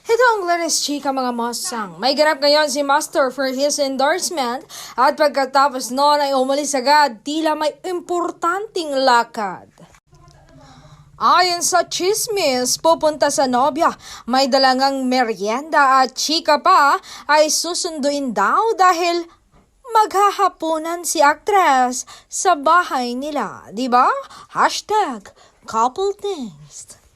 Ito ang latest chika mga mosang. May ganap ngayon si Master for his endorsement at pagkatapos noon ay umalis agad tila may importanteng lakad. Ayon sa chismis, pupunta sa nobya, may dalangang merienda at chika pa ay susunduin daw dahil maghahapunan si aktres sa bahay nila. Diba? #CoupleThings.